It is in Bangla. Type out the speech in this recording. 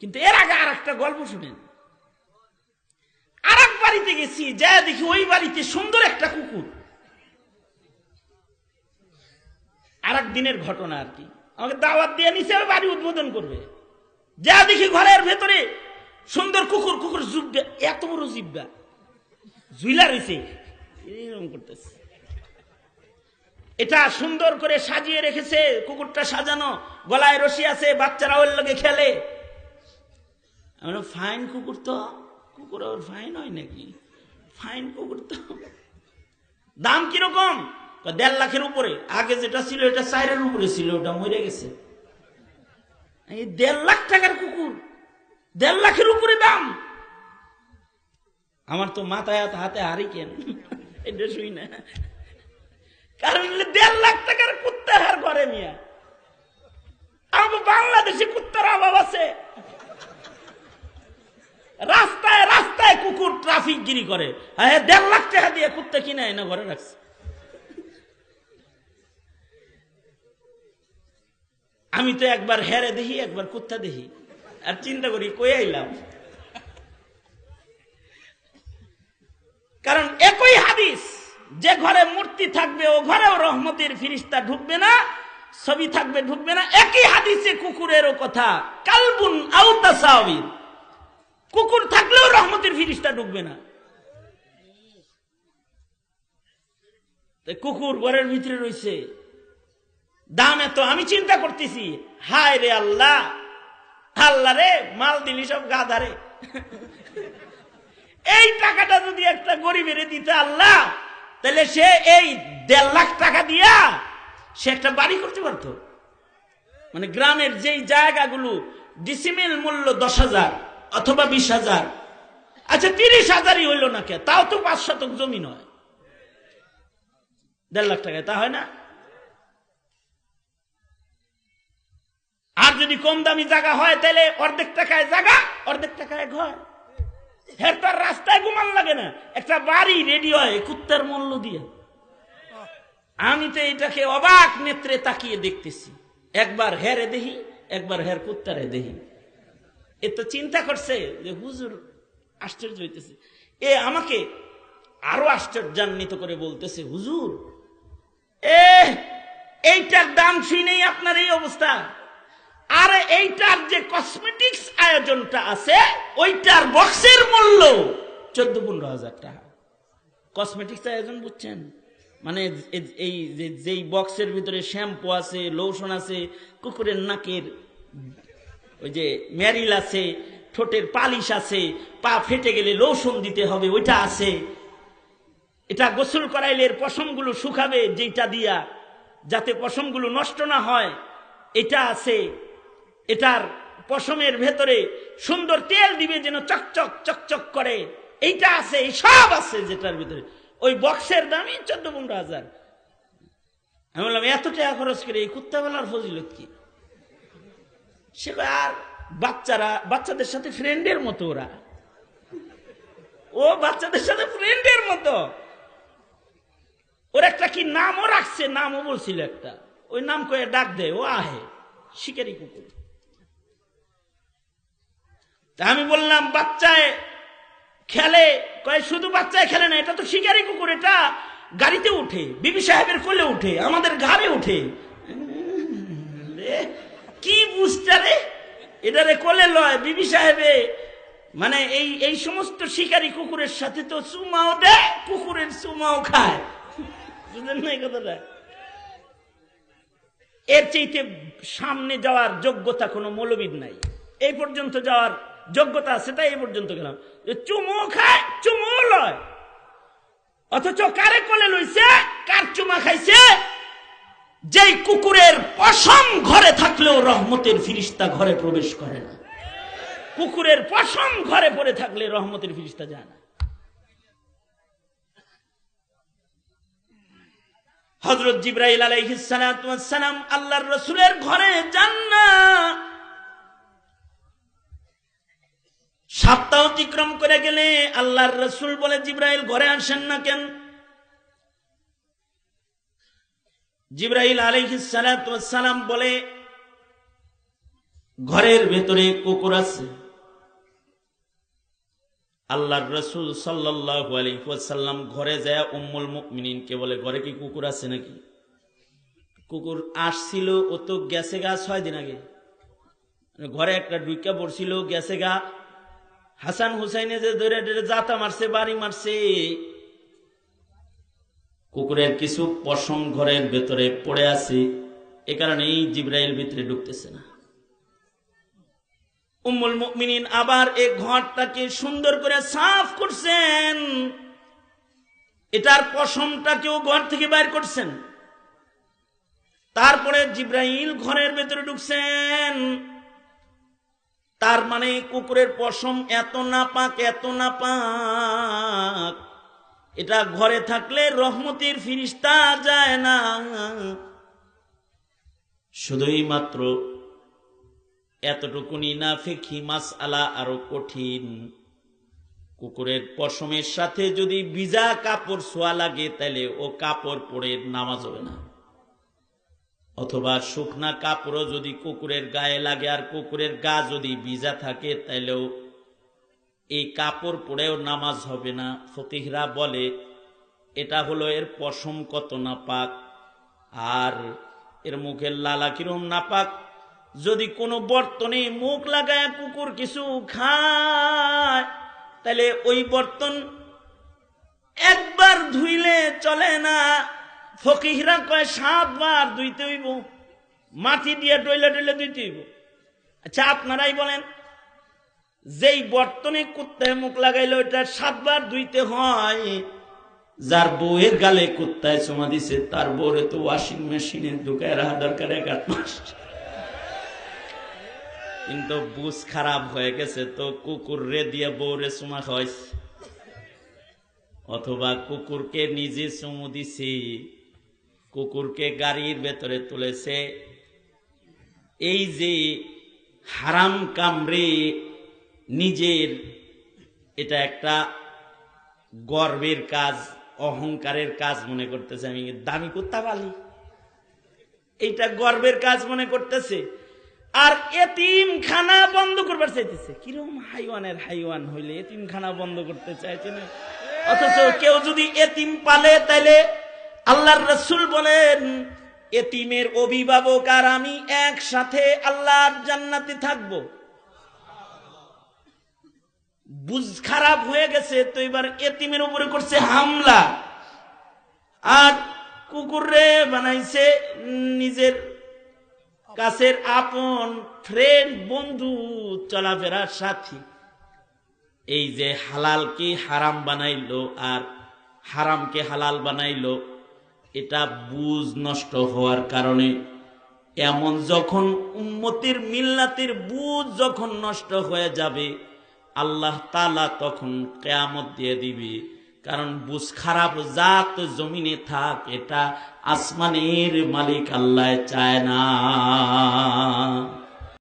কিন্তু এর আগে আর একটা গল্প শুনেন। আর এক বাড়িতে গেছি, যা দেখি ওই বাড়িতে সুন্দর একটা কুকুর। আর এক দিনের ঘটনা আর কি, আমাকে দাওয়াত দিয়ে নিচে বাড়ি উদ্বোধন করবে। যা দেখি ঘরের ভেতরে সুন্দর কুকুর, কুকুর জুব্বা, এত বড় জিব্বা জুইলা রয়েছে, এরকম করতেছে। এটা সুন্দর করে সাজিয়ে রেখেছে, কুকুরটা সাজানো, গলায় রশি আছে, বাচ্চারা ওর লগে খেলে। আমরা ফাইন কুকুর তো, কুকুর ওর ফাইন হয় নাকি? ফাইন কুকুর তো। দাম কিরকম? 1.5 লাখের উপরে। আগে যেটা ছিল এটা 4-এর উপরে ছিল, ওটা মরে গেছে। এই 1.5 লাখ টাকার কুকুর, 1.5 লাখের উপরে দাম। আমার তো মাথায় হাতে হারিকেন, এটা শুই না। কারণ 1.5 লাখ টাকার কুত্তা হার ঘরে মিয়া। আমাকে বাংলাদেশে কুত্তার অভাব আছে। রাস্তায় রাস্তায় কুকুর ট্রাফিক গিরি করে, হ্যাঁ 1.5 লাখ টাকা দিয়ে কুত্তা কিনে না ঘরে রাখছে। আমি তো একবার হেরে দেখি, একবার কুত্তা দেখি, আর চিন্তা করি কই আইলাম। কারণ একই হাদিস, যে ঘরে মূর্তি থাকবে ও ঘরেও রহমতের ফিরিস্তা ঢুকবে না, ছবি থাকবে ঢুকবে না। একই হাদিসে কুকুরেরও কথা, কালবুন আও তাসাবির, কুকুর থাকলেও রহমতের ফিরিস্তা ঢুকবে না। কুকুর ঘরের ভিতরে রয়েছে, দাম এত। আমি চিন্তা করতেছি, হায় রে আল্লাহ, আল্লাহ রে মাল দিলি সব গাধারে। এই টাকাটা যদি একটা গরিবের দিতে আল্লাহ, তাহলে সে এই 1.5 লাখ টাকা দিয়া সে একটা বাড়ি করতে পারতো। মানে গ্রামের যেই জায়গাগুলো ডিসিমিল মূল্য 10,000 অথবা 20,000, আচ্ছা 30,000ই হইল না কে, তাও তো 5 শতক জমি নয়, 1.5 লাখ টাকায় তা হয় না? আর যদি কম দামি জায়গা হয় তাহলে অর্ধেক টাকায় জায়গা, অর্ধেক টাকায় ঘর। হ্যাঁ, তার রাস্তায় ঘুমান লাগে না, একটা বাড়ি রেডি হয় কুত্তার মূল্য দিয়ে। আমি তো এটাকে অবাক নেত্রে তাকিয়ে দেখতেছি, একবার হেরে দেখি, একবার হের কুত্তারে দেখি। এ তো চিন্তা করছে যে হুজুর আশ্চর্য হইতেছে। এ আমাকে আরো আশ্চর্যান্বিত করে বলতেছে, হুজুর এইটার দাম শুনেই আপনার এই অবস্থা। আর এইটার যে কসমেটিক্স আয়োজনটা আছে, ওইটার বক্সের মূল্য 14-15 হাজার টাকা। কসমেটিক্স আয়োজন বুঝছেন? মানে এই যেই বক্সের ভিতরে শ্যাম্পু আছে, লোশন আছে, কুকুরের নাকের ওই যে ম্যারিল আছে, ঠোঁটের পালিশ আছে, পা ফেটে গেলে লোশন দিতে হবে ওইটা আছে, এটা গোসল করাইলে এর পশমগুলো শুকাবে যেটা দিয়া, যাতে পশমগুলো নষ্ট না হয়, এটা আছে। এটার পশমের ভেতরে সুন্দর তেল দিবে যেন চকচক চকচক করে, এইটা আছে, এই সব আছে যেটার ভিতরে। ওই বক্সের দামই 14-15 হাজার। আমি বললাম এত টাকা খরচ করে এই কুত্তাওয়ালার ফজিলত কি? সে আর বাচ্চাদের সাথে ফ্রেন্ডের মতো, ও বাচ্চাদের সাথে ফ্রেন্ডের মতো। ওর একটা কি নামও রাখছে, নামও বলছিল একটা, ওই নাম কয়ে ডাক দেয়, ও আহে শিকারি কুকুর। তা আমি বললাম বাচ্চায় খেলে, কয় শুধু বাচ্চায় খেলে না, এটা তো শিকারি কুকুর, এটা গাড়িতে উঠে, বিবি সাহেবের কোলে উঠে, আমাদের ঘাড়ে উঠে। কি বুঝটা রে, এটারে কোলে লয় বিবি সাহেবে। মানে এই সমস্ত শিকারি কুকুরের সাথে তো চুমাও দেয়, কুকুরের চুমাও খায়, বুঝলেন না এই কথাটা? এর চাইতে সামনে যাওয়ার যোগ্যতা কোনো মৌলবীর নাই। এই পর্যন্ত যাওয়ার যোগ্যতা আছে, তাই এই পর্যন্ত গেলাম। চুমো খায়, চুমো লয়, অথচ কারে কোলে লইছে, কার চুমা খাইছে? যেই কুকুরের পশম ঘরে থাকলেও রহমতের ফিরিস্তা ঘরে প্রবেশ করে না। কুকুরের পশম ঘরে পড়ে থাকলে রহমতের ফিরিস্তা যায় না। হযরত জিবরাইল আলাইহিস সালাতু ওয়াস সালাম আল্লাহর রাসূলের ঘরে যান না। সপ্তাহ অতিক্রম করে গেলে আল্লাহর রাসূল বলে, জিবরাইল ঘরে আসেন না কেন? জিবরাইল আলাইহিস সালাতু ওয়াস সালাম বলে, ঘরের ভেতরে কুকুর আছে। আল্লাহর রাসূল সাল্লাল্লাহু আলাইহি ওয়াসাল্লাম ঘরে যায় উম্মুল মুমিনিনকে বলে, ঘরে কি কুকুর আছে নাকি? কুকুর আসছিল, ও তো গেছে গা 6 দিন আগে। ঘরে একটা ঢুইকা পড়ছিল, গেছে গা। হাসান হুসাইনে যে ধরে জাতা মারছে, বাড়ি মারছে। কুকুরের কিছু পশম ঘরের ভেতরে পড়ে আছে, এ কারণেই জিবরাইল ভিতরে ঢুকতেছে না। উম্মুল মুমিনিন আবার এই ঘরটাকে সুন্দর করে সাফ করছেন, এটার পশমটাকেও ঘর থেকে বাইর করছেন। তারপরে জিবরাইল ঘরের ভেতরে ঢুকছেন। তার মানে কুকুরের পশম এত নাপাক, এত নাপাক, এটা ঘরে থাকলে রহমতের ফিরিস্তা যায় না। শুধুই মাত্র এতটুকুনি না, ফিকহি মাসআলা আরো কঠিন। কুকুরের পশমের সাথে যদি ভিজা কাপড় ছোঁয়া লাগে, তাহলে ও কাপড় পরে নামাজ হবে না। অথবা শুকনা কাপড়ও যদি কুকুরের গায়ে লাগে আর কুকুরের গা যদি ভিজা থাকে, তাহলেও এই কাপড় পরেও নামাজ হবে না। ফকিহরা বলে এটা হলো এর পশম কত নাপাক আর এর মুখের লালা কিরম নাপাক। যদি কোনো বর্তনে মুখ লাগায় কুকুর কিছু খায়, তাহলে ওই বর্তন একবার ধুইলে চলে না। ফকিহরা কয় 7 বার ধুইতে হইব, মাটি দিয়ে ডইলে ডইলে ধুইতে হইব। আচ্ছা আপনারাই বলেন, যেই বর্তনে কুত্তায় মুখ লাগাইলে ওইটা 7 বার ধুইতে হয়, যার বউয়ের গালে কুত্তায় চুমা দিছে তার বউরে তো ওয়াশিং মেশিনে ঢুকায় রাখা দরকার 1-8 মাস। কিন্তু বুঝ খারাপ হয়ে গেছে তো কুকুর রে দিয়ে বউরে চুমা খাওয়াইছে, অথবা কুকুরকে নিজে চুমু দিছে, কুকুরকে গাড়ির ভেতরে তুলেছে। এই যে হারাম কামড়ে নিজের, এটা একটা গর্বের কাজ, অহংকারের কাজ মনে করতেছে। আমি দামি কুত্তা পালি, এইটা গর্বের কাজ মনে করতেছে। আর এতিমখানা বন্ধ করবার চাইতেছে। কিরকম হাইওয়ানের হাইওয়ান হইলে এতিমখানা বন্ধ করতে চাইছে না। অথচ কেউ যদি এতিম পালে, তাইলে আল্লাহর রাসূল বলেন এতিমের অভিভাবক আর আমি একসাথে আল্লাহর জান্নাতে থাকবো। বুঝ খারাপ হয়ে গেছে তো এবার এতিমের উপরে করছে হামলা, আর কুকুরে বানাইছে নিজের কাছের আপন ফ্রেন্ড, বন্ধু, চলাফেরার সাথী। এই যে হালালকে হারাম বানাইলো আর হারামকে হালাল বানাইলো, এটা বুঝ নষ্ট হওয়ার কারণে। এমন যখন উম্মতের মিল্লাতের বুঝ যখন নষ্ট হয়ে যাবে, আল্লাহ তাআলা তখন কিয়ামত দিয়ে দিবে। কারণ বুঝ খারাপ জাত জমিনে থাক, এটা আসমানের মালিক আল্লাহ চায় না।